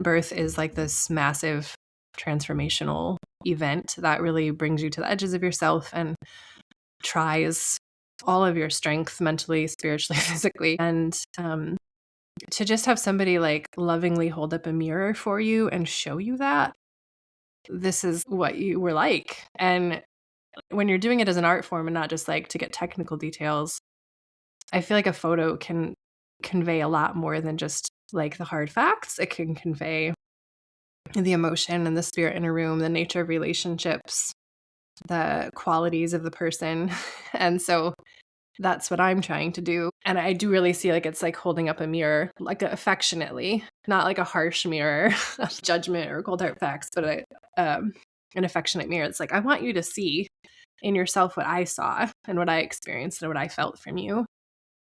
birth is like this massive transformational event that really brings you to the edges of yourself and tries all of your strength mentally, spiritually, physically. And to just have somebody like lovingly hold up a mirror for you and show you that this is what you were like. And when you're doing it as an art form and not just like to get technical details, I feel like a photo can convey a lot more than just like the hard facts. It can convey the emotion and the spirit in a room, the nature of relationships, the qualities of the person. And so that's what I'm trying to do. And I do really see like it's like holding up a mirror, like affectionately, not like a harsh mirror of judgment or cold hard facts, but an affectionate mirror. It's like, I want you to see in yourself what I saw and what I experienced and what I felt from you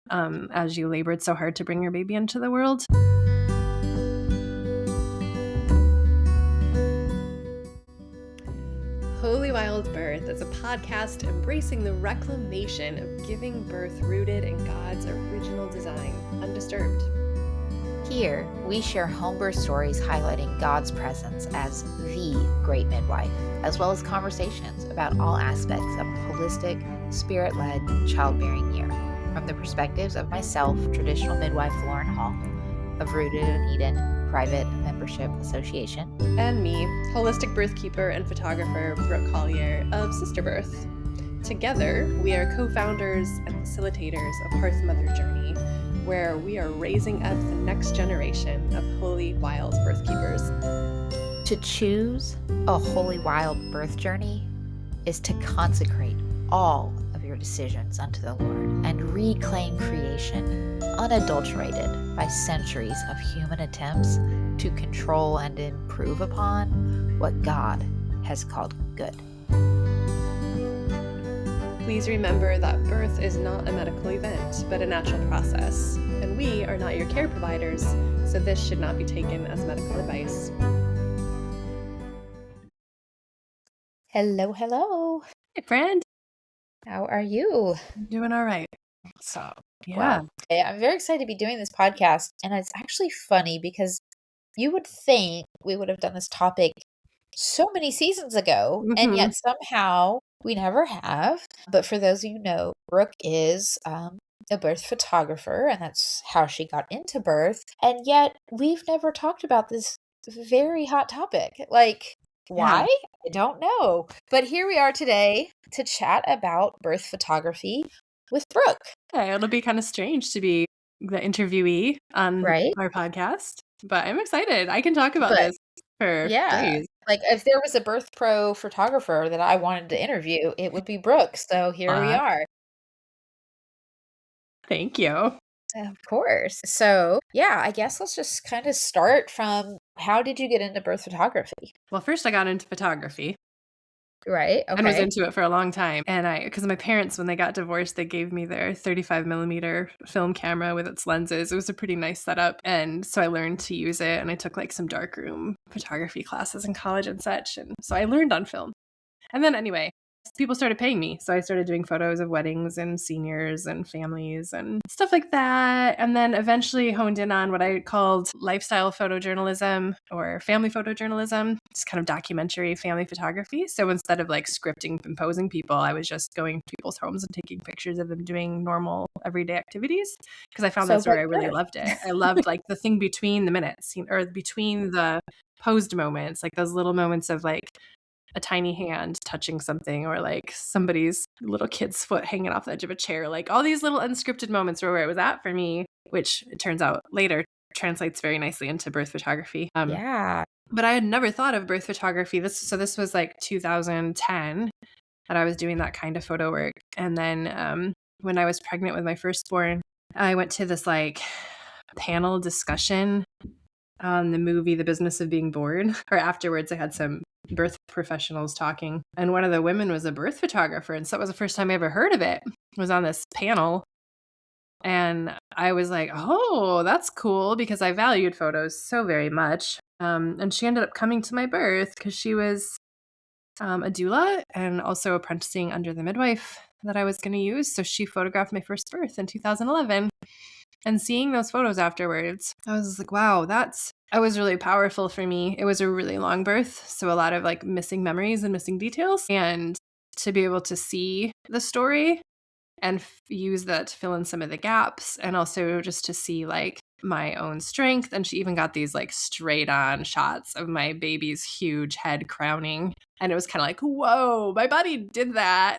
as you labored so hard to bring your baby into the world. Holy Wild Birth is a podcast embracing the reclamation of giving birth rooted in God's original design, undisturbed. Here, we share home birth stories highlighting God's presence as the great midwife, as well as conversations about all aspects of a holistic, spirit-led childbearing year, from the perspectives of myself, traditional midwife Lauren Hall, of Rooted in Eden Private Membership Association, and me, holistic birthkeeper and photographer Brooke Collier of Sister Birth. Together, we are co-founders and facilitators of Hearth Mother Journey, where we are raising up the next generation of holy wild birthkeepers. To choose a holy wild birth journey is to consecrate all of your decisions unto the Lord and reclaim creation unadulterated by centuries of human attempts to control and improve upon what God has called good. Please remember that birth is not a medical event, but a natural process, and we are not your care providers, so this should not be taken as medical advice. Hello, hello. Hey, friend. How are you? I'm doing all right. So, yeah. Wow. I'm very excited to be doing this podcast, and it's actually funny because you would think we would have done this topic so many seasons ago, and yet somehow we never have. But for those of you who know, Brooke is a birth photographer, and that's how she got into birth. And yet we've never talked about this very hot topic. Like, why? I don't know. But here we are today to chat about birth photography with Brooke. Okay, it'll be kind of strange to be the interviewee on our podcast, but I'm excited. I can talk about this for days. Like, if there was a birth pro photographer that I wanted to interview, it would be Brooke. So here we are. Thank you. Of course. So, yeah, I guess let's just kind of start from, how did you get into birth photography? Well, first I got into photography. Right. Okay. And was into it for a long time. And because my parents, when they got divorced, they gave me their 35 millimeter film camera with its lenses. It was a pretty nice setup. And so I learned to use it. And I took like some darkroom photography classes in college and such. And so I learned on film. And then anyway, people started paying me. So I started doing photos of weddings and seniors and families and stuff like that. And then eventually honed in on what I called lifestyle photojournalism or family photojournalism, just kind of documentary family photography. So instead of like scripting and posing people, I was just going to people's homes and taking pictures of them doing normal everyday activities, because I found that's where I really loved it. I loved like the thing between the minutes or between the posed moments, like those little moments of like a tiny hand touching something, or like somebody's little kid's foot hanging off the edge of a chair, like all these little unscripted moments were where it was at for me, which it turns out later translates very nicely into birth photography. But I had never thought of birth photography. This was like 2010 that I was doing that kind of photo work. And then when I was pregnant with my firstborn, I went to this like panel discussion on the movie The Business of Being Born, or afterwards I had some birth professionals talking, and one of the women was a birth photographer, and so it was the first time I ever heard of it. I was on this panel, and I was like, oh, that's cool, because I valued photos so very much. And she ended up coming to my birth because she was a doula and also apprenticing under the midwife that I was going to use. So she photographed my first birth in 2011. And seeing those photos afterwards, I was like, wow, It was really powerful for me. It was a really long birth, so a lot of like missing memories and missing details. And to be able to see the story and use that to fill in some of the gaps, and also just to see like my own strength. And she even got these like straight on shots of my baby's huge head crowning. And it was kind of like, whoa, my body did that.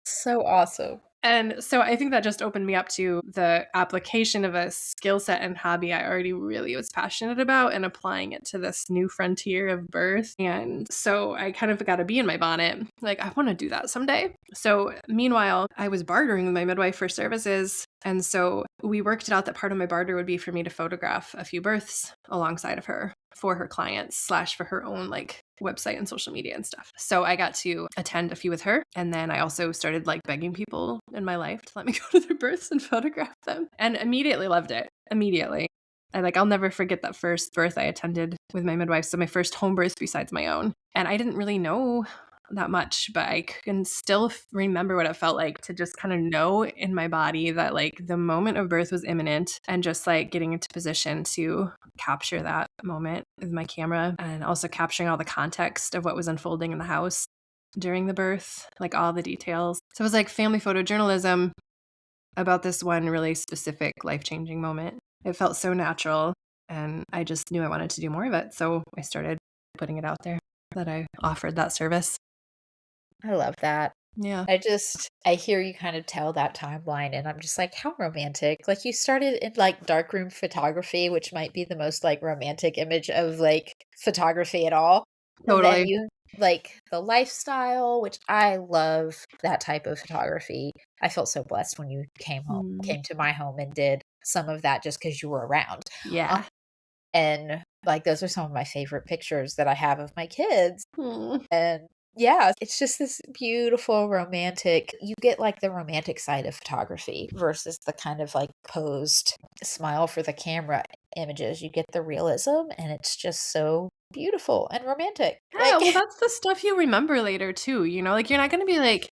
So awesome. And so I think that just opened me up to the application of a skill set and hobby I already really was passionate about, and applying it to this new frontier of birth. And so I kind of got a bee in my bonnet. Like, I want to do that someday. So meanwhile, I was bartering with my midwife for services. And so we worked it out that part of my barter would be for me to photograph a few births alongside of her for her clients / for her own like website and social media and stuff. So I got to attend a few with her. And then I also started like begging people in my life to let me go to their births and photograph them, and immediately loved it. Immediately. I'll never forget that first birth I attended with my midwife. So my first home birth besides my own. And I didn't really know that much, but I can still remember what it felt like to just kind of know in my body that like the moment of birth was imminent, and just like getting into position to capture that moment with my camera, and also capturing all the context of what was unfolding in the house during the birth, like all the details. So it was like family photojournalism about this one really specific life-changing moment. It felt so natural, and I just knew I wanted to do more of it. So I started putting it out there that I offered that service. I love that. Yeah. I hear you kind of tell that timeline, and I'm just like, how romantic. Like, you started in like darkroom photography, which might be the most like romantic image of like photography at all. And then Totally. you like the lifestyle, which I love that type of photography. I felt so blessed when you came to my home and did some of that just because you were around. Yeah. And like, those are some of my favorite pictures that I have of my kids. Mm. And yeah, it's just this beautiful romantic, you get like the romantic side of photography versus the kind of like posed smile for the camera images. You get the realism, and it's just so beautiful and romantic. Yeah, Like, well, that's the stuff you remember later too, like you're not going to be like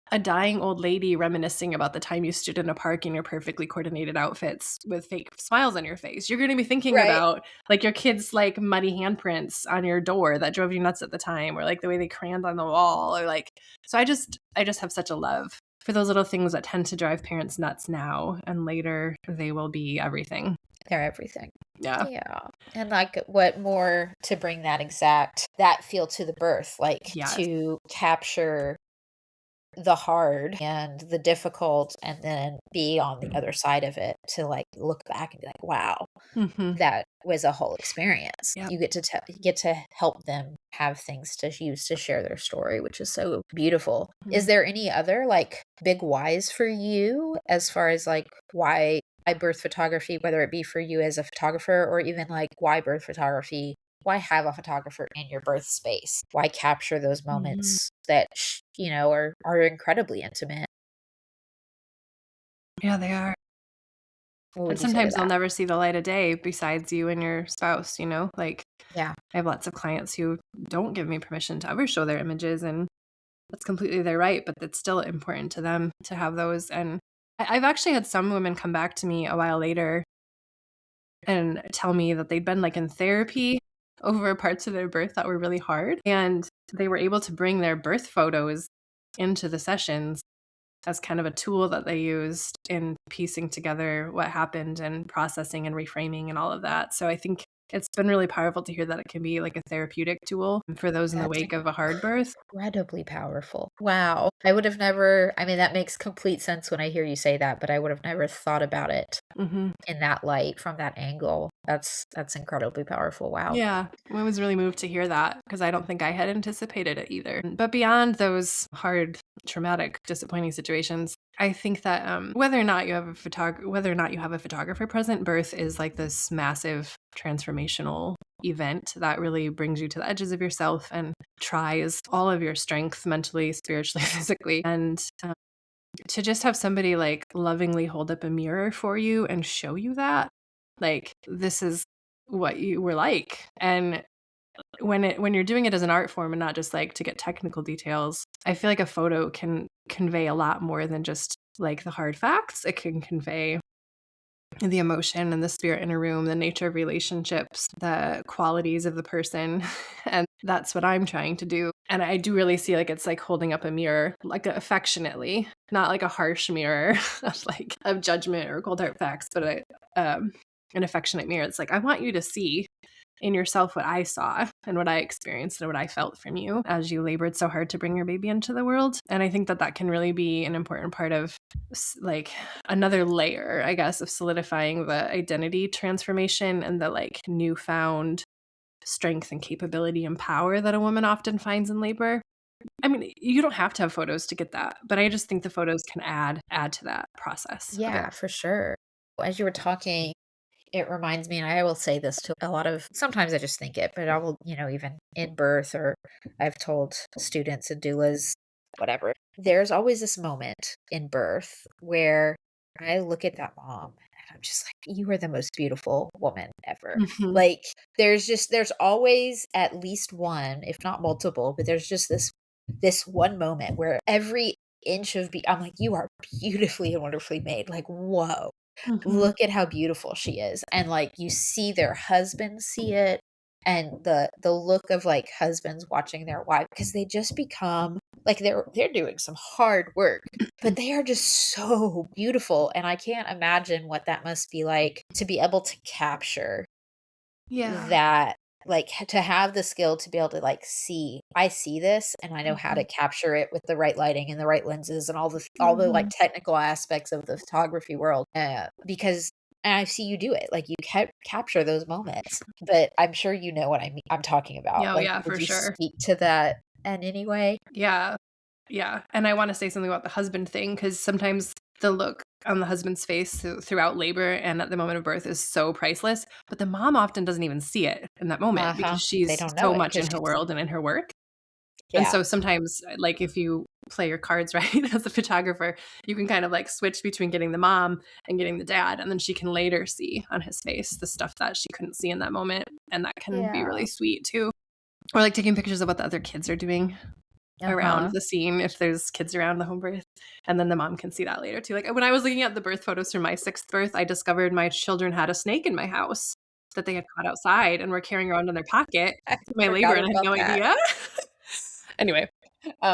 a dying old lady reminiscing about the time you stood in a park in your perfectly coordinated outfits with fake smiles on your face. You're going to be thinking right. about like your kids' like muddy handprints on your door that drove you nuts at the time, or like the way they crayoned on the wall, or like, so I just have such a love for those little things that tend to drive parents nuts now, and later they will be everything. They're everything. Yeah. Yeah. And like, what more to bring that feel to the birth, like Yes. to capture the hard and the difficult, and then be on the other side of it, to like look back and be like, wow, Mm-hmm. that was a whole experience. Yep. You get to help them have things to use to share their story, which is so beautiful. Is there any other like big whys for you, as far as like why birth photography, whether it be for you as a photographer, or even like why birth photography? Why have a photographer in your birth space? Why capture those Mm-hmm. moments that are incredibly intimate? Yeah, they are. What And would you say to sometimes they'll that? never see the light of day besides you and your spouse, like Yeah. I have lots of clients who don't give me permission to ever show their images, and that's completely their right, but it's still important to them to have those. And I've actually had some women come back to me a while later and tell me that they'd been like in therapy over parts of their birth that were really hard, and they were able to bring their birth photos into the sessions as kind of a tool that they used in piecing together what happened and processing and reframing and all of that. So I think it's been really powerful to hear that it can be like a therapeutic tool for those in the That's wake of a hard birth. incredibly powerful. Wow. I would have never, I mean, that makes complete sense when I hear you say that, but I would have never thought about it Mm-hmm. in that light, from that angle. That's incredibly powerful. Wow. Yeah, I was really moved to hear that because I don't think I had anticipated it either. But beyond those hard, traumatic, disappointing situations, I think that whether or not you have a photographer present, birth is like this massive transformational event that really brings you to the edges of yourself and tries all of your strength mentally, spiritually, physically, and to just have somebody like lovingly hold up a mirror for you and show you that, like, this is what you were like. And when you're doing it as an art form and not just like to get technical details, I feel like a photo can convey a lot more than just like the hard facts. It can convey the emotion and the spirit in a room, the nature of relationships, the qualities of the person. And that's what I'm trying to do. And I do really see like it's like holding up a mirror, like affectionately, not like a harsh mirror of like of judgment or cold hard facts, but an affectionate mirror. It's like, I want you to see in yourself what I saw and what I experienced and what I felt from you as you labored so hard to bring your baby into the world. And I think that that can really be an important part of like another layer, I guess, of solidifying the identity transformation and the like newfound strength and capability and power that a woman often finds in labor. I mean, you don't have to have photos to get that, but I just think the photos can add to that process a bit. Yeah, for sure. As you were talking, it reminds me, and I will say this to a lot of, sometimes I just think it, but I will, even in birth, or I've told students and doulas, whatever, there's always this moment in birth where I look at that mom and I'm just like, you are the most beautiful woman ever. Mhm. Like, there's always at least one, if not multiple, but there's just this one moment where every inch of I'm like, you are beautifully and wonderfully made. Like, whoa, Mhm. look at how beautiful she is. And like you see their husbands see it, and the look of like husbands watching their wife, because they just become like they're doing some hard work, but they are just so beautiful. And I can't imagine what that must be like to be able to capture Yeah. that, like, to have the skill to be able to, like, see, I see this and I know how to Mhm. capture it with the right lighting and the right lenses and all the, like, Mhm. technical aspects of the photography world, because and I see you do it, like, you capture those moments, but I'm sure you know what I'm talking about, Yeah, oh like, yeah, would for you sure. speak to that in any way? Yeah. Yeah, and I wanna say something about the husband thing because sometimes the look on the husband's face throughout labor and at the moment of birth is so priceless, but the mom often doesn't even see it in that moment Uh-huh. because They she's don't know so it much because in her she's world and in her work. And yeah. so sometimes, like, if you play your cards right as a photographer, you can kind of, like, switch between getting the mom and getting the dad, and then she can later see on his face the stuff that she couldn't see in that moment, and that can be really Yeah. sweet too. Or, like, taking pictures of what the other kids are doing around Uh-huh. the scene if there's kids around the home birth, and then the mom can see that later too. Like, when I was looking at the birth photos from my 6th birth, I discovered my children had a snake in my house that they had caught outside and were carrying around in their pocket I in my labor, forgot and I had about no that. idea. Anyway,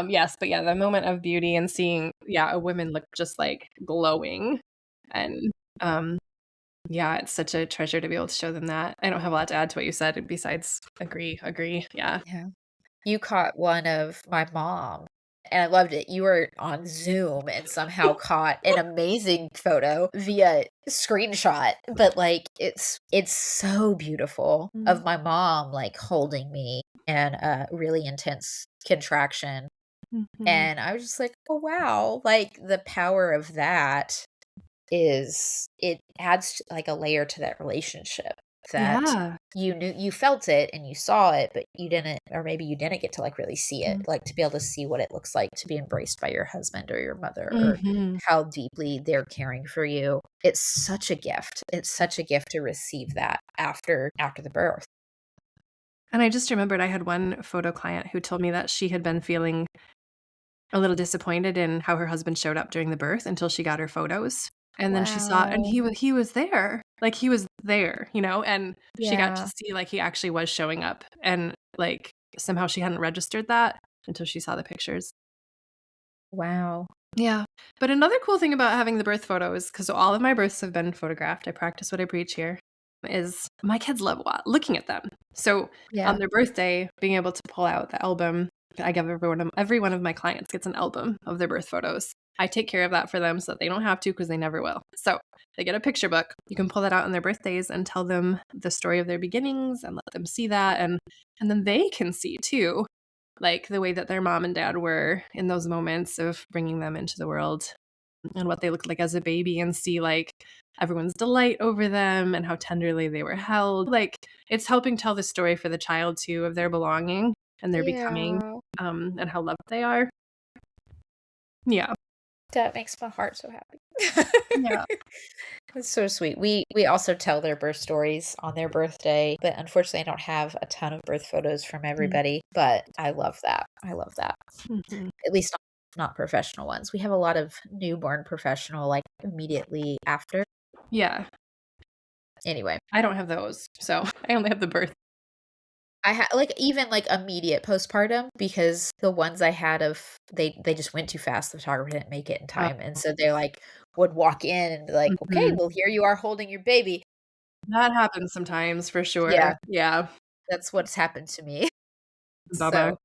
yes, but yeah, the moment of beauty and seeing, yeah, a woman look just, like, glowing, and, um, yeah, it's such a treasure to be able to show them that. I don't have a lot to add to what you said besides agree, yeah. Yeah. You caught one of my mom, and I loved it. You were on Zoom and somehow caught an amazing photo via screenshot, but, like, it's so beautiful of Mm, my mom, like, holding me in a really intense contraction, mhm. and I was just like, "Oh, wow." Like, the power of that is it adds, like, a layer to that relationship that Yeah. you felt it and you saw it, but you didn't, or maybe you didn't get to, like, really see it, Mm. like, to be able to see what it looks like to be embraced by your husband or your mother, or Mhm. how deeply they're caring for you. It's such a gift. It's such a gift to receive that after the birth. And I just remembered I had one photo client who told me that she had been feeling a little disappointed in how her husband showed up during the birth until she got her photos. And then she saw and Wow. he was there. Like, he was there, and she got to Yeah. see, like, he actually was showing up, and, like, somehow she hadn't registered that until she saw the pictures. Wow. Yeah. But another cool thing about having the birth photos, because all of my births have been photographed, I practice what I preach here, is my kids love looking at them. So on Yeah. their birthday, being able to pull out the album, I give every one of my clients gets an album of their birth photos. I take care of that for them so that they don't have to because they never will. So they get a picture book. You can pull that out on their birthdays and tell them the story of their beginnings and let them see that, and then they can see too like the way that their mom and dad were in those moments of bringing them into the world and what they looked like as a baby and see like everyone's delight over them and how tenderly they were held. Like it's helping tell the story for the child too of their belonging and their becoming Yeah. and how loved they are. Yeah. That makes my heart so happy. Yeah. That's so sweet. We also tell their birth stories on their birthday, but unfortunately, I don't have a ton of birth photos from everybody, but I love that. I love that. Mm-hmm. At least not professional ones. We have a lot of newborn professional, like, immediately after. Yeah. Anyway. I don't have those, so I only have the birth. I had like, even, like, immediate postpartum because the ones I had of they just went too fast, the photographer didn't make it in time, and so they, like, would walk in and be like, "Okay, Mhm. well, here you are holding your baby." That happens sometimes for sure. Yeah, Yeah. that's what's happened to me. Bummer. So,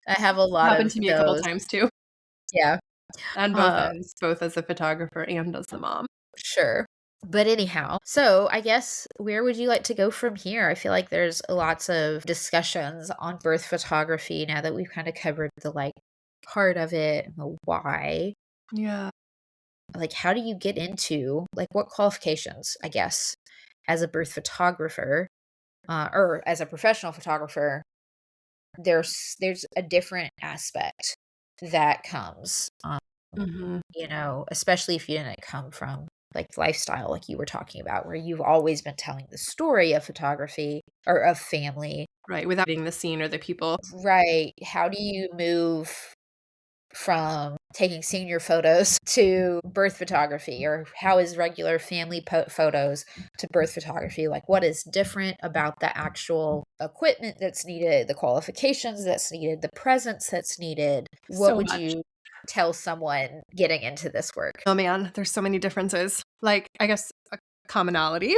I have a lot Happened of to me a couple those. times too, Yeah, on both uh, ends, both as a photographer and as the mom. sure. But anyhow, so I guess where would you like to go from here? I feel like there's lots of discussions on birth photography now that we've kinda covered the, like, part of it and the why. Yeah. Like, how do you get into like, what qualifications, I guess, as a birth photographer, or as a professional photographer, there's a different aspect that comes, Mhm. especially if you didn't come from, like, lifestyle like you were talking about, where you've always been telling the story of photography or of family. Right, without being the scene or the people. Right. How do you move from taking senior photos to birth photography, or how is regular family photos to birth photography? Like, what is different about the actual equipment that's needed, the qualifications that's needed, the presence that's needed? What So would much. you tell someone getting into this work? Oh man, there's so many differences. Like, I guess a commonality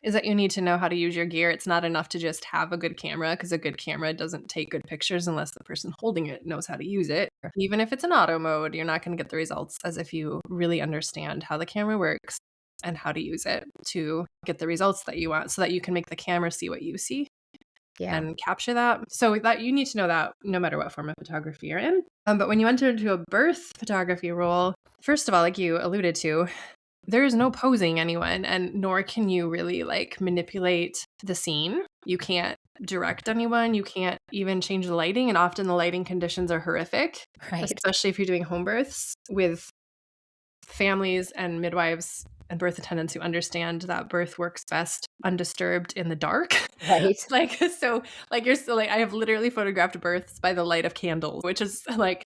is that you need to know how to use your gear. It's not enough to just have a good camera because a good camera doesn't take good pictures unless the person holding it knows how to use it. Even if it's in auto mode, you're not going to get the results as if you really understand how the camera works and how to use it to get the results that you want so that you can make the camera see what you see Yeah. and capture that. So that you need to know that no matter what form of photography you're in. But when you enter into a birth photography role, first of all, like you alluded to, there is no posing anyone, and nor can you really like manipulate the scene. You can't direct anyone. You can't even change the lighting. And often the lighting conditions are horrific, Right. especially if you're doing home births with families and midwives and birth attendants who understand that birth works best undisturbed in the dark. Right. Like, so, like, you're still like, I have literally photographed births by the light of candles, which is like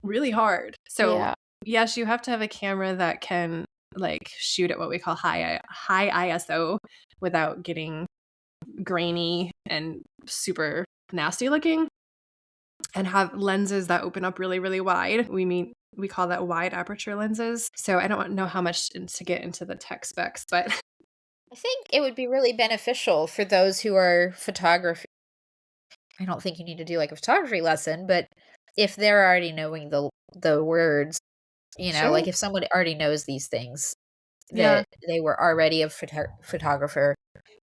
really hard. So, Yeah. yes, you have to have a camera that can like shoot at what we call high ISO without getting grainy and super nasty looking, and have lenses that open up really, really wide. We call that wide aperture lenses. So I don't know how much to get into the tech specs, but I think it would be really beneficial for those who are photography. I don't think you need to do like a photography lesson, but if they're already knowing the words, sure. like if someone already knows these things, Yeah. that they were already a photographer,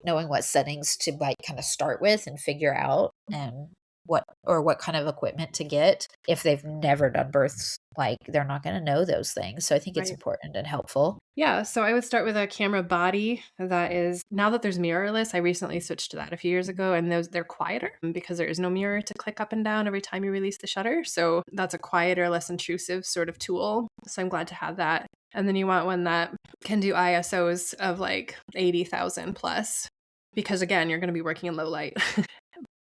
knowing what settings to like kind of start with and figure out, and what kind of equipment to get. If they've never done births, like they're not going to know those things. So I think it's Right. important and helpful. Yeah, so I would start with a camera body that is now that there's mirrorless. I recently switched to that a few years ago, and they're quieter because there is no mirror to click up and down every time you release the shutter. So that's a quieter, less intrusive sort of tool. So I'm glad to have that. And then you want one that can do ISOs of like 80,000 plus because again, you're going to be working in low light.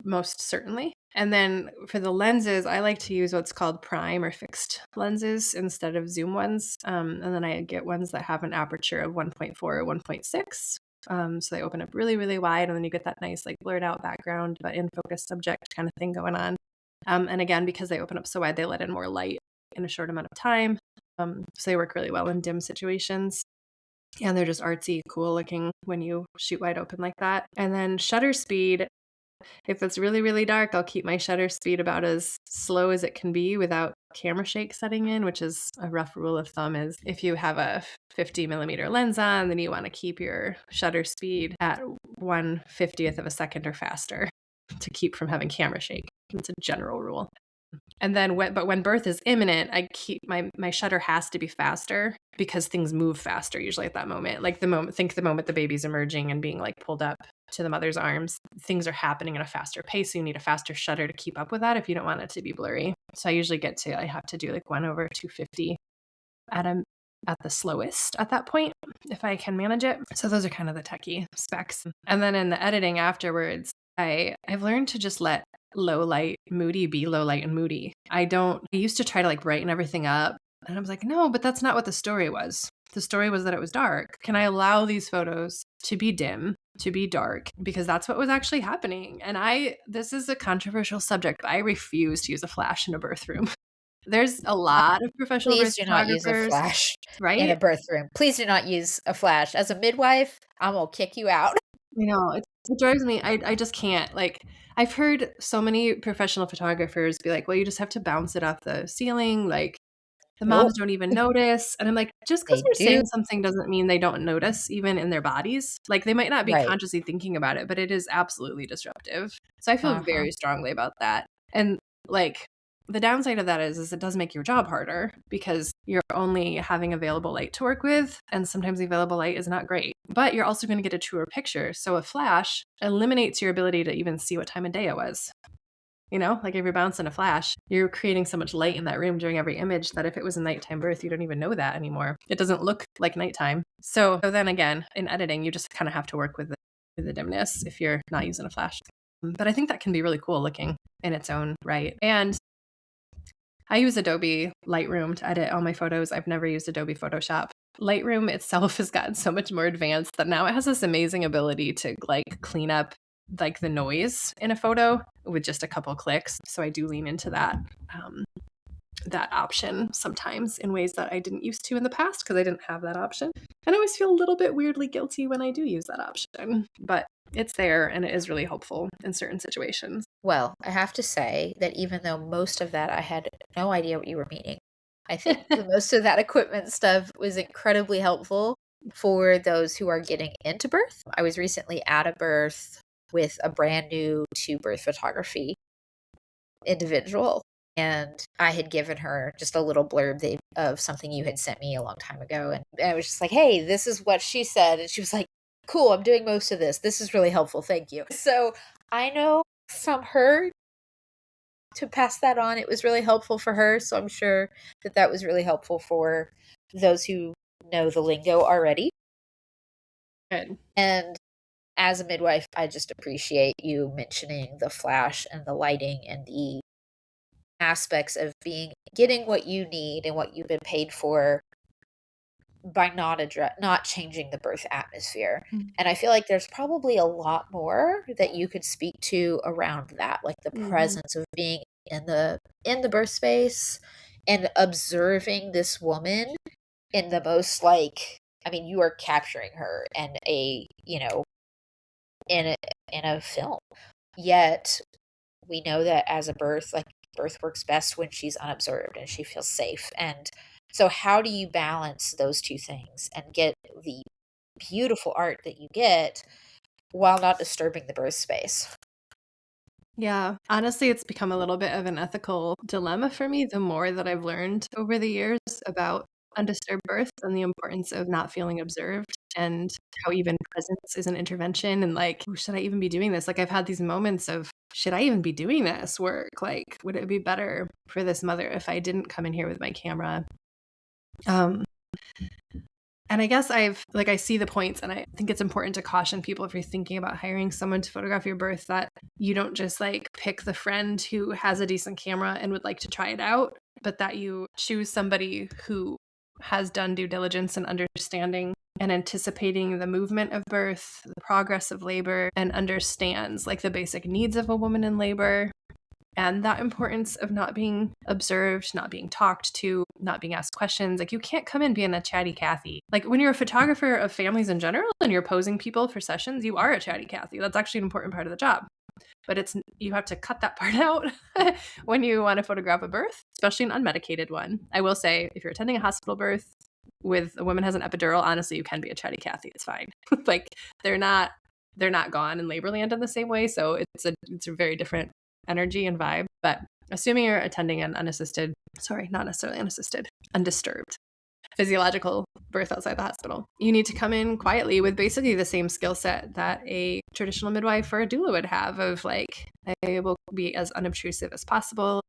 Most certainly. And then for the lenses, I like to use what's called prime or fixed lenses instead of zoom ones. And then I get ones that have an aperture of 1.4 or 1.6. So they open up really, really wide, and then you get that nice, like blurred out background, but in focus subject kind of thing going on. And again, because they open up so wide, they let in more light in a short amount of time. So they work really well in dim situations. And they're just artsy, cool looking when you shoot wide open like that. And then shutter speed. If it's really, really dark, I'll keep my shutter speed about as slow as it can be without camera shake setting in, which is a rough rule of thumb is if you have a 50 millimeter lens on, then you want to keep your shutter speed at 1/50th of a second or faster to keep from having camera shake. It's a general rule. And then when birth is imminent, I keep my shutter has to be faster because things move faster usually at that moment. Like the moment the baby's emerging and being like pulled up to the mother's arms, things are happening at a faster pace. So you need a faster shutter to keep up with that if you don't want it to be blurry. So I have to do like 1/250 at the slowest at that point if I can manage it. So those are kind of the techie specs. And then in the editing afterwards, I've learned to just let low light moody be low light and moody. I used to try to like brighten everything up, and I was like, no, but that's not what the story was. The story was that it was dark. Can I allow these photos to be dim to be dark because that's what was actually happening. And this is a controversial subject, but I refuse to use a flash in a birth room. There's a lot of professional birth Please do not use a photographers, flash in a right? birth room. Please do not use a flash. As a midwife, I'm gonna kick you out. It drives me. I just can't. Like, I've heard so many professional photographers be like, well, you just have to bounce it off the ceiling. Like, the moms Nope, don't even notice. And I'm like, just because they they're do. saying something doesn't mean they don't notice, even in their bodies. Like, they might not be Right. consciously thinking about it, but it is absolutely disruptive. So I feel Uh-huh. very strongly about that. And like, the downside of that is it does make your job harder because you're only having available light to work with. And sometimes the available light is not great, but you're also going to get a truer picture. So a flash eliminates your ability to even see what time of day it was. Like if you're bouncing a flash, you're creating so much light in that room during every image that if it was a nighttime birth, you don't even know that anymore. It doesn't look like nighttime. So then again, in editing, you just kind of have to work with the dimness if you're not using a flash. But I think that can be really cool looking in its own right. And I use Adobe Lightroom to edit all my photos. I've never used Adobe Photoshop. Lightroom itself has gotten so much more advanced that now it has this amazing ability to like clean up like the noise in a photo with just a couple clicks. So I do lean into that option sometimes in ways that I didn't used to in the past because I didn't have that option. And I always feel a little bit weirdly guilty when I do use that option, but it's there and it is really helpful in certain situations. Well, I have to say that even though most of that I had no idea what you were meaning, I think the most of that equipment stuff was incredibly helpful for those who are getting into birth. I was recently at a birth with a brand new to birth photography individual, and I had given her just a little blurb of something you had sent me a long time ago, and I was just like, hey, this is what she said, and she was like, cool, I'm doing most of this. This is really helpful. Thank you. So I know from her to pass that on, it was really helpful for her. So I'm sure that was really helpful for those who know the lingo already. Good. And as a midwife, I just appreciate you mentioning the flash and the lighting and the aspects of getting what you need and what you've been paid for by not changing the birth atmosphere. And I feel like there's probably a lot more that you could speak to around that, like the presence of being in the birth space and observing this woman in the most you are capturing her in a film. Yet we know that as a birth works best when she's unobserved and she feels safe. And so how do you balance those two things and get the beautiful art that you get while not disturbing the birth space? Yeah, honestly, it's become a little bit of an ethical dilemma for me the more that I've learned over the years about undisturbed birth and the importance of not feeling observed and how even presence is an intervention and like, should I even be doing this? Like I've had these moments of, should I even be doing this work? Like, would it be better for this mother if I didn't come in here with my camera? And I guess I see the points, and I think it's important to caution people if you're thinking about hiring someone to photograph your birth that you don't just like pick the friend who has a decent camera and would like to try it out, but that you choose somebody who has done due diligence and understanding and anticipating the movement of birth, the progress of labor, and understands like the basic needs of a woman in labor. And that importance of not being observed, not being talked to, not being asked questions. Like you can't come in being a chatty Cathy. Like when you're a photographer of families in general and you're posing people for sessions, you are a chatty Cathy. That's actually an important part of the job. But you have to cut that part out when you want to photograph a birth, especially an unmedicated one. I will say, if you're attending a hospital birth with a woman has an epidural, honestly, you can be a chatty Cathy. It's fine. Like they're not gone in labor land in the same way. So it's a very different energy and vibe. But assuming you're attending an not necessarily unassisted, undisturbed physiological birth outside the hospital, you need to come in quietly with basically the same skill set that a traditional midwife or a doula would have of like, I will be as unobtrusive as possible.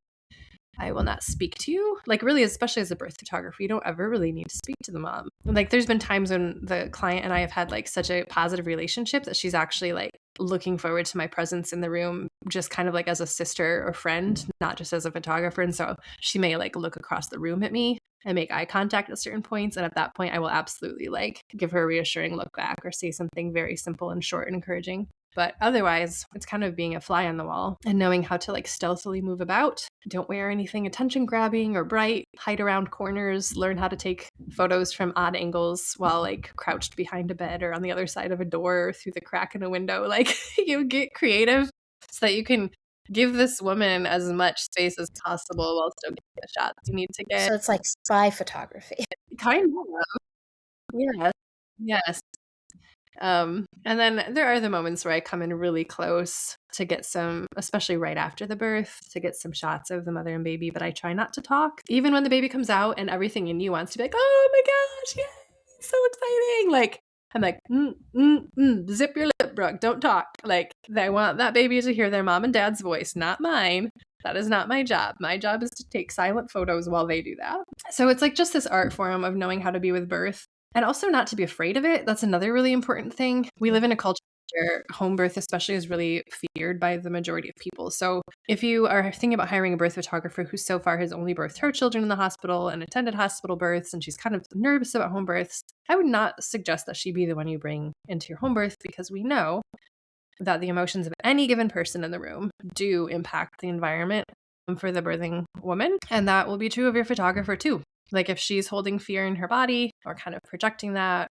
I will not speak to you. Like really, especially as a birth photographer, you don't ever really need to speak to the mom. Like there's been times when the client and I have had like such a positive relationship that she's actually like looking forward to my presence in the room, just kind of like as a sister or friend, not just as a photographer. And so she may like look across the room at me and make eye contact at certain points. And at that point, I will absolutely like give her a reassuring look back or say something very simple and short and encouraging. But otherwise, it's kind of being a fly on the wall and knowing how to like stealthily move about. Don't wear anything attention grabbing or bright, hide around corners, learn how to take photos from odd angles while like crouched behind a bed or on the other side of a door or through the crack in a window. Like you get creative so that you can give this woman as much space as possible while still getting the shots you need to get. So it's like spy photography. Kind of. Yes. Yes. And then there are the moments where I come in really close to get some, especially right after the birth, to get some shots of the mother and baby, but I try not to talk. Even when the baby comes out and everything in you wants to be like, oh my gosh, yay, so exciting. Like, I'm like, zip your lip, Brooke, don't talk. Like, I want that baby to hear their mom and dad's voice, not mine. That is not my job. My job is to take silent photos while they do that. So it's like just this art form of knowing how to be with birth. And also not to be afraid of it. That's another really important thing. We live in a culture where home birth especially is really feared by the majority of people. So if you are thinking about hiring a birth photographer who so far has only birthed her children in the hospital and attended hospital births, and she's kind of nervous about home births, I would not suggest that she be the one you bring into your home birth, because we know that the emotions of any given person in the room do impact the environment for the birthing woman. And that will be true of your photographer too. Like if she's holding fear in her body or kind of projecting that,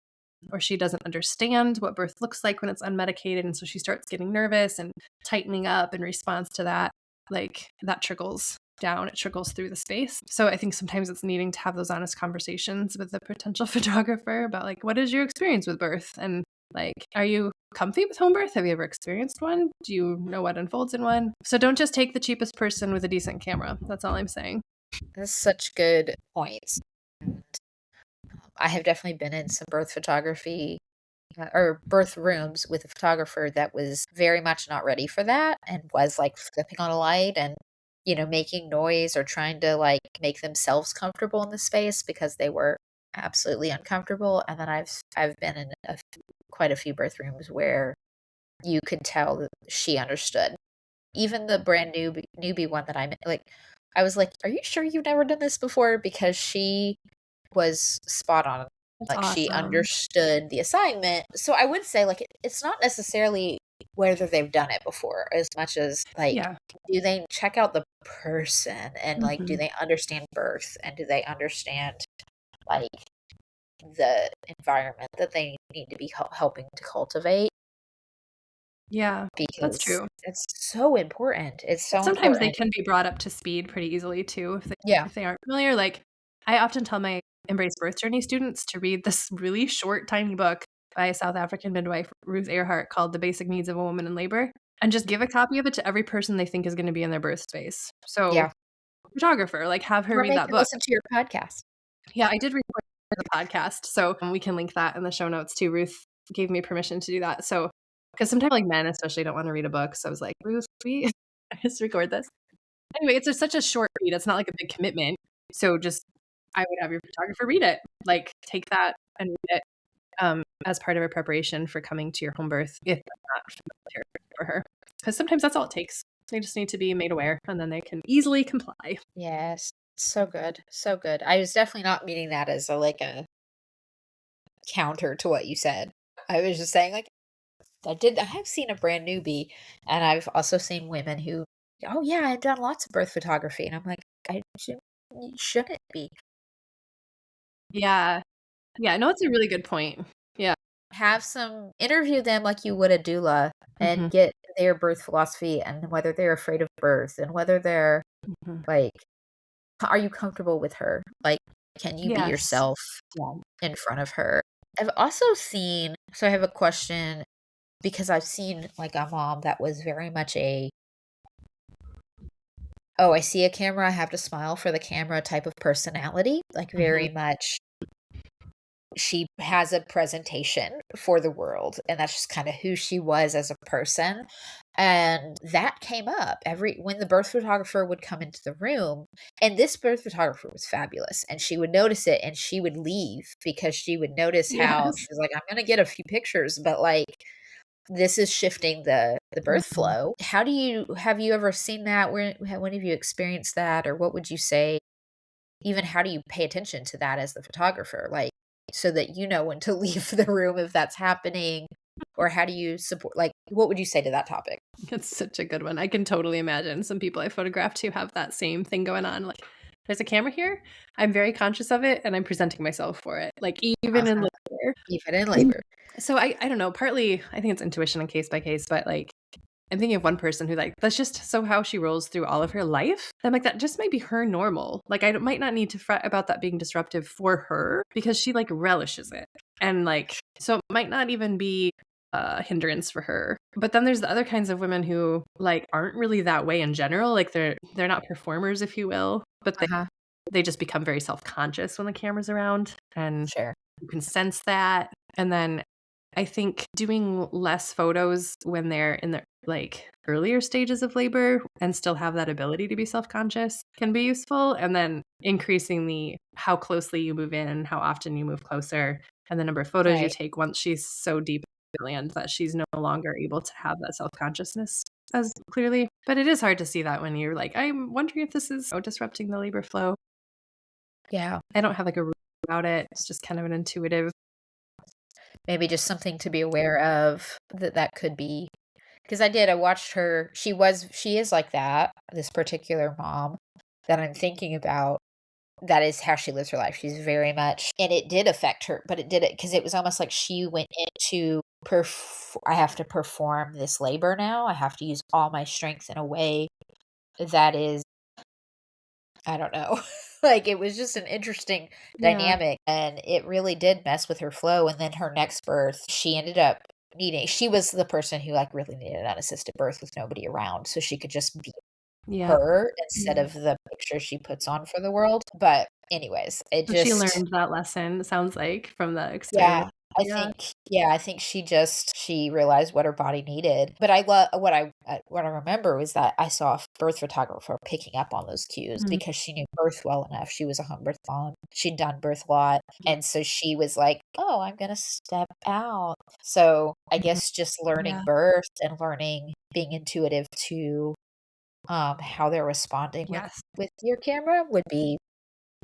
or she doesn't understand what birth looks like when it's unmedicated, and so she starts getting nervous and tightening up in response to that, like that trickles down, it trickles through the space. So I think sometimes it's needing to have those honest conversations with the potential photographer about like, what is your experience with birth? And like, are you comfy with home birth? Have you ever experienced one? Do you know what unfolds in one? So don't just take the cheapest person with a decent camera. That's all I'm saying. That's such good points. And I have definitely been in some birth photography or birth rooms with a photographer that was very much not ready for that and was like flipping on a light and, making noise or trying to like make themselves comfortable in the space because they were absolutely uncomfortable. And then I've been in quite a few birth rooms where you could tell that she understood. Even the brand newbie one that I'm like, I was like, "Are you sure you've never done this before?" Because she was spot on. That's Like she awesome. understood the assignment. So I would say like it's not necessarily whether they've done it before as much as like Yeah. do they check out the person and like do Mm-hmm. they understand birth and do they understand like the environment that they need to be helping to cultivate, Yeah, that's because true. it's so important. It's so Sometimes they important. can be brought up to speed pretty easily too Yeah. if they aren't familiar. Like I often tell my Embrace Birth Journey students to read this really short, tiny book by a South African midwife, Ruth Earhart, called The Basic Needs of a Woman in Labor, and just give a copy of it to every person they think is going to be in their birth space. So, Yeah. photographer, like have her Or read make that them book. listen to your podcast. Yeah, I did record the podcast, so we can link that in the show notes too. Ruth gave me permission to do that. So, because sometimes like men especially don't want to read a book, so I was like, Ruth, we just record this. Anyway, it's such a short read. It's not like a big commitment. So just I would have your photographer read it. Like take that and read it as part of a preparation for coming to your home birth if that's not familiar for her. Because sometimes that's all it takes. They just need to be made aware and then they can easily comply. Yes. So good. So good. I was definitely not meaning that as a counter to what you said. I was just saying like I have seen a brand newbie and I've also seen women who, oh yeah, I've done lots of birth photography. And I'm like, you shouldn't be. Yeah. Yeah. No, it's a really good point. Yeah. Have some interview them like you would a doula Hmm. and get their birth philosophy and whether they're afraid of birth and whether they're Hmm. like, are you comfortable with her? Like, can you be Yes. yourself Yeah. in front of her? I've also seen, so I have a question because I've seen like a mom that was very much oh, I see a camera, I have to smile for the camera type of personality, like Hmm. very much she has a presentation for the world and that's just kind of who she was as a person. And that came up every when the birth photographer would come into the room, and this birth photographer was fabulous, and she would notice it and she would leave because she would notice how Yes. she was like, I'm going to get a few pictures, but like this is shifting the birth Mhm. flow. How do you have you ever seen that? When have you experienced that, or what would you say even how do you pay attention to that as the photographer? Like, so that you know when to leave the room if that's happening, or how do you support, like, what would you say to that topic? It's such a good one. I can totally imagine some people I photographed who have that same thing going on. Like, there's a camera here. I'm very conscious of it, and I'm presenting myself for it. Like, even in Uh-huh. labor. Even in labor. So I don't know. Partly, I think it's intuition and case by case, but like, I'm thinking of one person who like that's just so how she rolls through all of her life. I'm like that just might be her normal. Like I might not need to fret about that being disruptive for her because she like relishes it, and like so it might not even be a hindrance for her. But then there's the other kinds of women who like aren't really that way in general. Like they're not performers, if you will, but Uh-huh. they just become very self conscious when the camera's around, and Sure. you can sense that. And then I think doing less photos when they're in the like earlier stages of labor and still have that ability to be self-conscious can be useful. And then increasing the how closely you move in and how often you move closer and the number of photos you Right. take once she's so deep in the land that she's no longer able to have that self-consciousness as clearly. But it is hard to see that when you're like, I'm wondering if this is disrupting the labor flow. Yeah. I don't have like a rule about it. It's just kind of an intuitive. Maybe just something to be aware of that could be, because I watched her. She is like that, this particular mom that I'm thinking about. That is how she lives her life. She's very much, and it did affect her, but it did it because it was almost like she went into I have to perform this labor now. I have to use all my strength in a way that is, I don't know. Like, it was just an interesting Yeah. dynamic, and it really did mess with her flow, and then her next birth, she ended up she was the person who, like, really needed an unassisted birth with nobody around, so she could just be Yeah. her instead Yeah. of the picture she puts on for the world. But anyways, it So she just, learned that lesson, it sounds like, from the yeah, experience. Yeah. I think she realized what her body needed. But I love what I remember was that I saw a birth photographer picking up on those cues Mhm. because she knew birth well enough. She was a home birth mom. She'd done birth a lot, and so she was like, "Oh, I'm gonna step out." So, I Mhm. guess just learning Yeah. birth and learning being intuitive to, how they're responding Yes. with your camera would be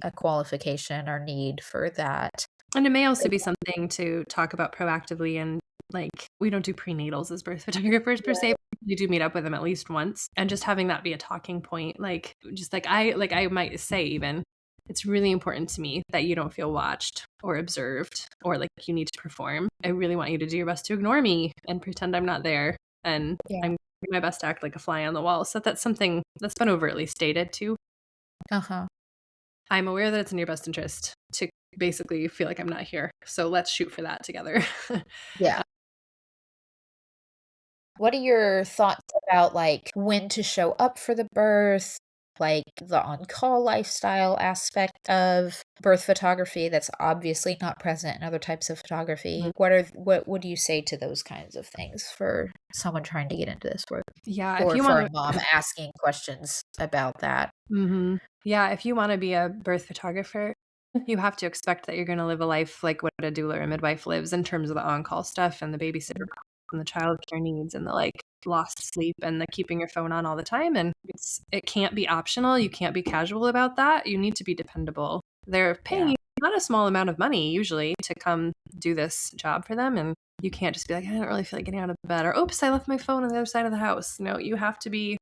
a qualification or need for that. And it may also be something to talk about proactively and, like, we don't do prenatals as birth photographers per se, Right. but we do meet up with them at least once, and just having that be a talking point, like, just like I might say even, "It's really important to me that you don't feel watched or observed or like you need to perform. I really want you to do your best to ignore me and pretend I'm not there, and Yeah. I'm doing my best to act like a fly on the wall." So that's something that's been overtly stated too. Uh-huh. I'm aware that it's in your best interest to basically feel like I'm not here. So let's shoot for that together. Yeah. What are your thoughts about, like, when to show up for the birth, like, the on-call lifestyle aspect of birth photography that's obviously not present in other types of photography? Mhm. What would you say to those kinds of things for someone trying to get into this work, Yeah, if or you for a wanna mom asking questions about that? Mhm. Yeah, if you wanna be a birth photographer, you have to expect that you're gonna live a life like what a doula or midwife lives in terms of the on-call stuff and the babysitter and the childcare needs and the, like, lost sleep and the keeping your phone on all the time, and it can't be optional, you can't be casual about that, you need to be dependable. They're paying Yeah. you not a small amount of money usually to come do this job for them, and you can't just be like, "I don't really feel like getting out of bed," or, "Oops, I left my phone on the other side of the house." No, you have to be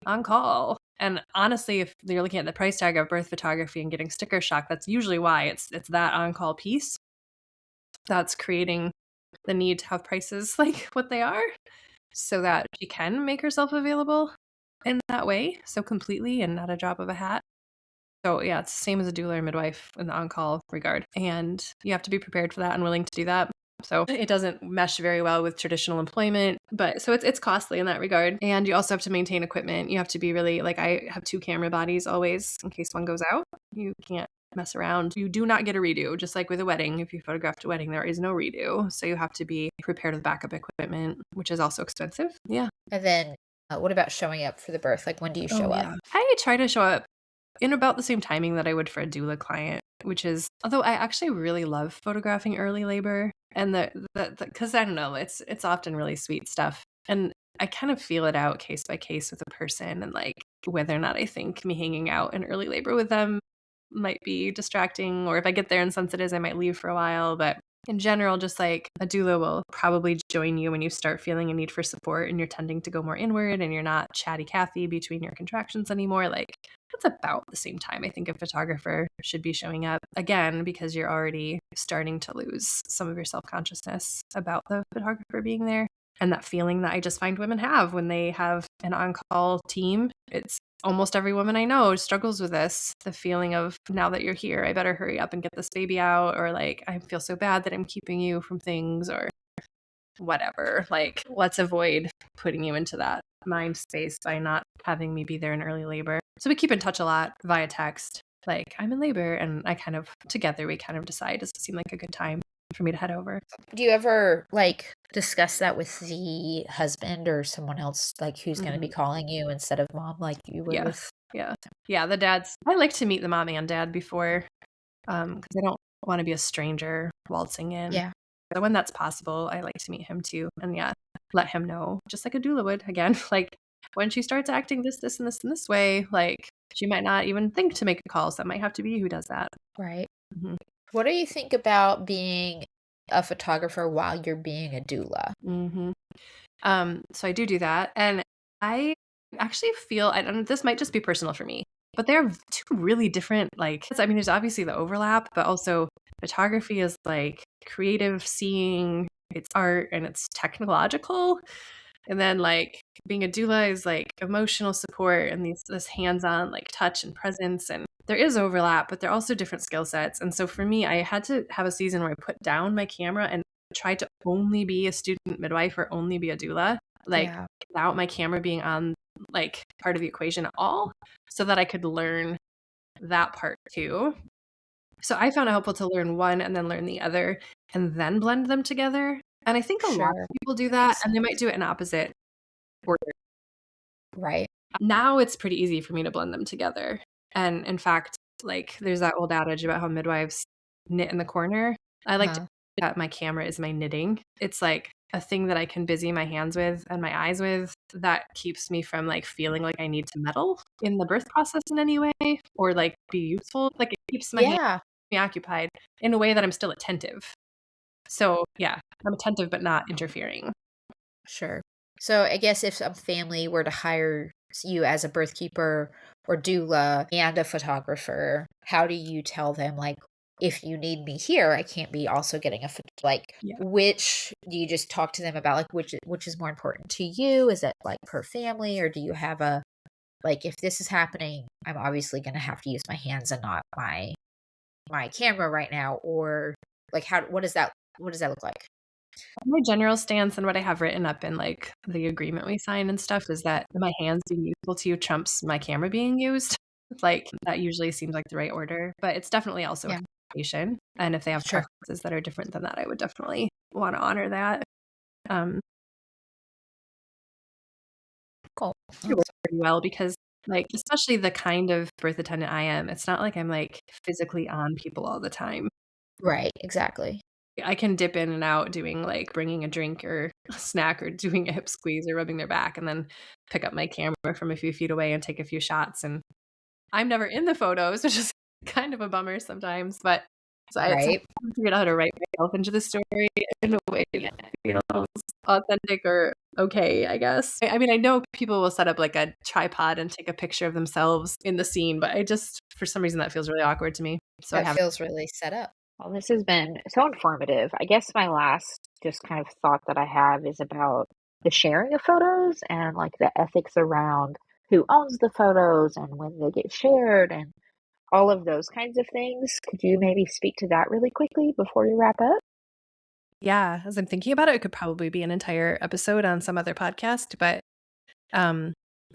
on call. And honestly, if you're looking at the price tag of birth photography and getting sticker shock, that's usually why it's that on-call piece that's creating the need to have prices like what they are so that she can make herself available in that way so completely and not a drop of a hat. So yeah, it's the same as a doula or midwife in the on-call regard. And you have to be prepared for that and willing to do that. So it doesn't mesh very well with traditional employment, but so it's costly in that regard. And you also have to maintain equipment. You have to be really like I have two camera bodies always in case one goes out. You can't mess around. You do not get a redo, just like with a wedding. If you photographed a wedding, there is no redo. So you have to be prepared with backup equipment, which is also expensive. Yeah. And then, what about showing up for the birth? Like, when do you Oh show up? yeah. I try to show up in about the same timing that I would for a doula client, which is although I actually really love photographing early labor and the because I don't know, it's often really sweet stuff. And I kind of feel it out case by case with a person and like whether or not I think me hanging out in early labor with them might be distracting, or if I get there and sense it is, I might leave for a while. But in general, just like a doula will probably join you when you start feeling a need for support and you're tending to go more inward and you're not chatty Cathy between your contractions anymore. Like that's about the same time I think a photographer should be showing up, again, because you're already starting to lose some of your self-consciousness about the photographer being there. And that feeling that I just find women have when they have an on-call team. It's almost every woman I know struggles with this, the feeling of, now that you're here, I better hurry up and get this baby out, or like, I feel so bad that I'm keeping you from things, or whatever. Like, let's avoid putting you into that mind space by not having me be there in early labor. So we keep in touch a lot via text. Like, I'm in labor, and together we kind of decide, does it seem like a good time for me to head over? Do you ever like discuss that with the husband or someone else, like who's going to be calling you instead of mom, like you were with? Yeah, the dads. I like to meet the mom and dad before, because I don't want to be a stranger waltzing in. Yeah. But when that's possible, I like to meet him too, and let him know, just like a doula would. Again, like when she starts acting this, and this way, like she might not even think to make a call, so that might have to be you who does that. Right. What do you think about being a photographer while you're being a doula? So I do that, and I actually feel, and this might just be personal for me, but they're two really different, like, I mean, there's obviously the overlap, but also photography is like creative seeing, it's art and it's technological. And then like being a doula is like emotional support and this hands-on like touch and presence. And there is overlap, but they're also different skill sets. And so for me, I had to have a season where I put down my camera and tried to only be a student midwife or only be a doula, like without my camera being on like part of the equation at all, so that I could learn that part too. So I found it helpful to learn one and then learn the other and then blend them together. And I think a lot of people do that, and they might do it in opposite order. Right. Now it's pretty easy for me to blend them together. And in fact, like there's that old adage about how midwives knit in the corner. I like to think that my camera is my knitting. It's like a thing that I can busy my hands with and my eyes with that keeps me from like feeling like I need to meddle in the birth process in any way or like be useful. Like it keeps my hands me occupied in a way that I'm still attentive. So yeah, I'm attentive but not interfering. Sure. So I guess if some family were to hire you as a birth keeper or doula and a photographer, how do you tell them, like, if you need me here, I can't be also getting which do you just talk to them about, like, which is more important to you? Is it like per family, or do you have a, like, if this is happening, I'm obviously going to have to use my hands and not my camera right now, or like what does that look like? My general stance and what I have written up in like the agreement we sign and stuff is that my hands being useful to you trumps my camera being used. Like that usually seems like the right order, but it's definitely also a conversation. And if they have preferences that are different than that, I would definitely want to honor that. Cool. It works pretty well because like, especially the kind of birth attendant I am, it's not like I'm like physically on people all the time. Right. Exactly. I can dip in and out doing like bringing a drink or a snack or doing a hip squeeze or rubbing their back and then pick up my camera from a few feet away and take a few shots. And I'm never in the photos, which is kind of a bummer sometimes, but so I figured out how to write myself into the story in a way that feels authentic or okay, I guess. I mean, I know people will set up like a tripod and take a picture of themselves in the scene, but I just, for some reason, that feels really awkward to me. So that feels really set up. Well, this has been so informative. I guess my last just kind of thought that I have is about the sharing of photos and like the ethics around who owns the photos and when they get shared and all of those kinds of things. Could you maybe speak to that really quickly before we wrap up? Yeah, as I'm thinking about it, it could probably be an entire episode on some other podcast, but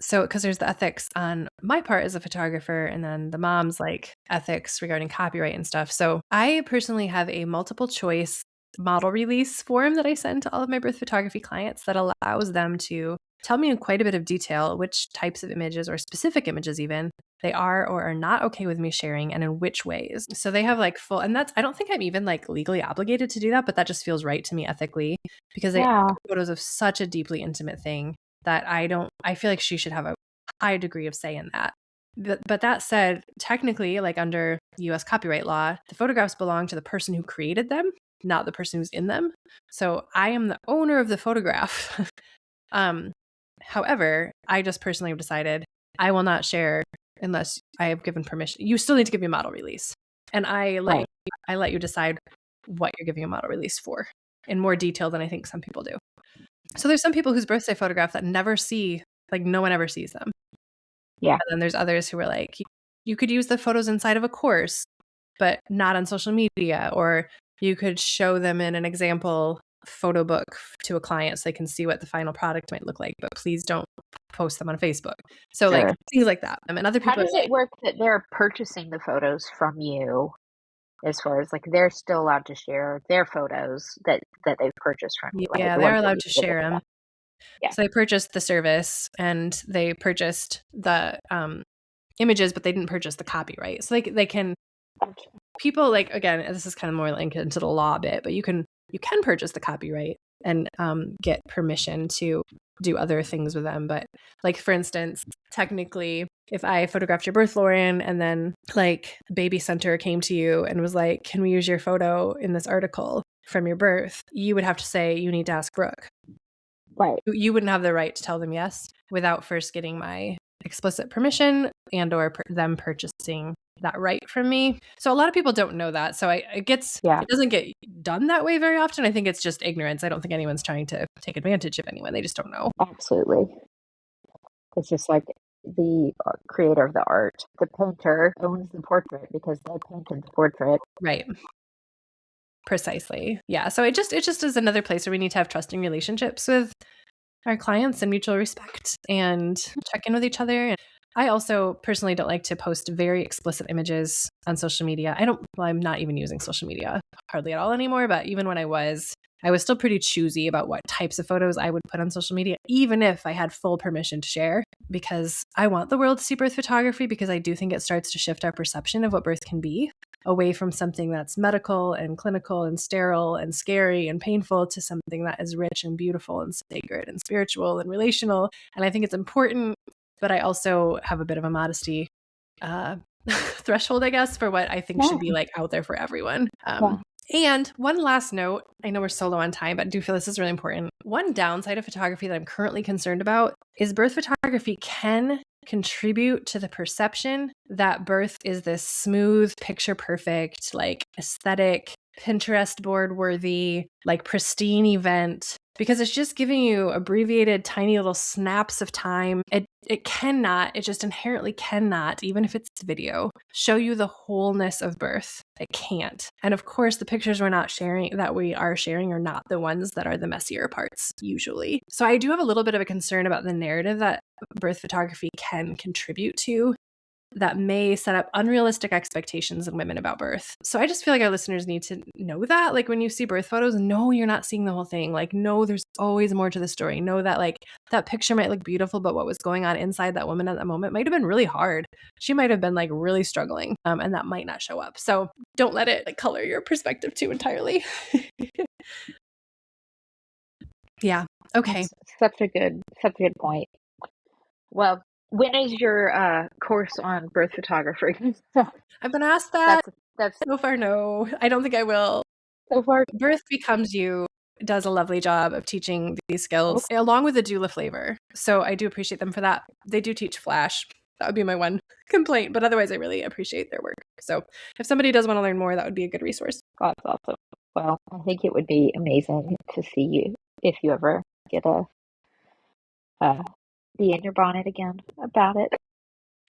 so because there's the ethics on my part as a photographer and then the mom's like ethics regarding copyright and stuff. So I personally have a multiple choice model release form that I send to all of my birth photography clients that allows them to tell me in quite a bit of detail which types of images or specific images even they are or are not okay with me sharing and in which ways. So they have like full, and that's, I don't think I'm even like legally obligated to do that, but that just feels right to me ethically because they have photos of such a deeply intimate thing that I feel like she should have a high degree of say in that. But that said, technically, like under US copyright law, the photographs belong to the person who created them, not the person who's in them. So I am the owner of the photograph. However, I just personally have decided I will not share unless I have given permission. You still need to give me a model release. And I let you decide what you're giving a model release for in more detail than I think some people do. So there's some people whose birthday photograph that never see, like no one ever sees them. Yeah. And then there's others who are like, you could use the photos inside of a course, but not on social media, or you could show them in an example photo book to a client so they can see what the final product might look like, but please don't post them on Facebook. So like things like that. And other people How does it work that they're purchasing the photos from you, as far as like they're still allowed to share their photos that they've purchased from you? Yeah, like they're allowed to share them. Yeah. So they purchased the service and they purchased the images, but they didn't purchase the copyright. So they can, people like, again, this is kind of more linked into the law a bit, but you can purchase the copyright and get permission to do other things with them. But like, for instance, technically, if I photographed your birth, Lauren, and then like Baby Center came to you and was like, can we use your photo in this article from your birth? You would have to say, you need to ask Brooke. Right. You wouldn't have the right to tell them yes without first getting my explicit permission and or them purchasing that right from me. So a lot of people don't know that. So it doesn't get done that way very often. I think it's just ignorance. I don't think anyone's trying to take advantage of anyone. They just don't know. Absolutely. It's just like the creator of the art. The painter owns the portrait because they painted the portrait. Right. Precisely. Yeah. So it just is another place where we need to have trusting relationships with our clients and mutual respect and check in with each other. And I also personally don't like to post very explicit images on social media. I'm not even using social media hardly at all anymore, but even when I was still pretty choosy about what types of photos I would put on social media, even if I had full permission to share, because I want the world to see birth photography, because I do think it starts to shift our perception of what birth can be, away from something that's medical and clinical and sterile and scary and painful to something that is rich and beautiful and sacred and spiritual and relational. And I think it's important, but I also have a bit of a modesty threshold, I guess, for what I think should be like out there for everyone. And one last note, I know we're so low on time, but I do feel this is really important. One downside of photography that I'm currently concerned about is birth photography can contribute to the perception that birth is this smooth, picture perfect, like aesthetic, Pinterest board worthy, like pristine event, because it's just giving you abbreviated tiny little snaps of time. It just inherently cannot, even if it's video, show you the wholeness of birth. It can't. And of course, the pictures we are sharing are not the ones that are the messier parts usually. So I do have a little bit of a concern about the narrative that birth photography can contribute to that may set up unrealistic expectations in women about birth. So I just feel like our listeners need to know that, like, when you see birth photos, no, you're not seeing the whole thing. Like, no, there's always more to the story. Know that like that picture might look beautiful, but what was going on inside that woman at that moment might have been really hard. She might have been like really struggling, and that might not show up. So don't let it like color your perspective too entirely. Yeah. Okay. That's such a good point. Well, when is your course on birth photography? I've been asked that. That's so far, no. I don't think I will. So far, Birth Becomes You does a lovely job of teaching these skills along with the doula flavor. So I do appreciate them for that. They do teach Flash. That would be my one complaint, but otherwise I really appreciate their work. So if somebody does want to learn more, that would be a good resource. That's awesome. Well, I think it would be amazing to see you if you ever get be in your bonnet again about it.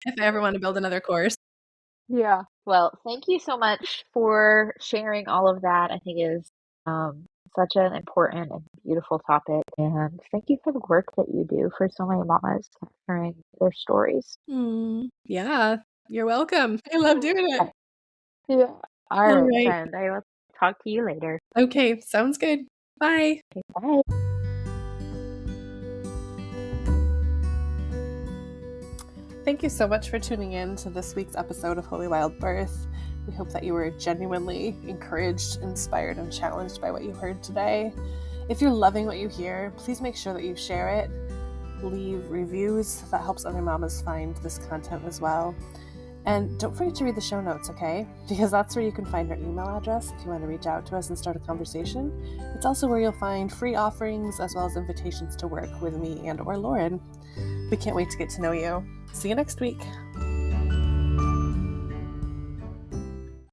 If I ever want to build another course. Yeah. Well, thank you so much for sharing all of that. I think it is such an important and beautiful topic. And thank you for the work that you do for so many mamas capturing their stories. Yeah, you're welcome. I love doing it. Yeah. All right, friend. I will talk to you later. Okay, sounds good. Bye. Okay, bye. Thank you so much for tuning in to this week's episode of Holy Wild Birth. We hope that you were genuinely encouraged, inspired, and challenged by what you heard today. If you're loving what you hear, please make sure that you share it. Leave reviews. That helps other mamas find this content as well. And don't forget to read the show notes, okay? Because that's where you can find our email address if you want to reach out to us and start a conversation. It's also where you'll find free offerings as well as invitations to work with me and or Lauren. We can't wait to get to know you. See you next week.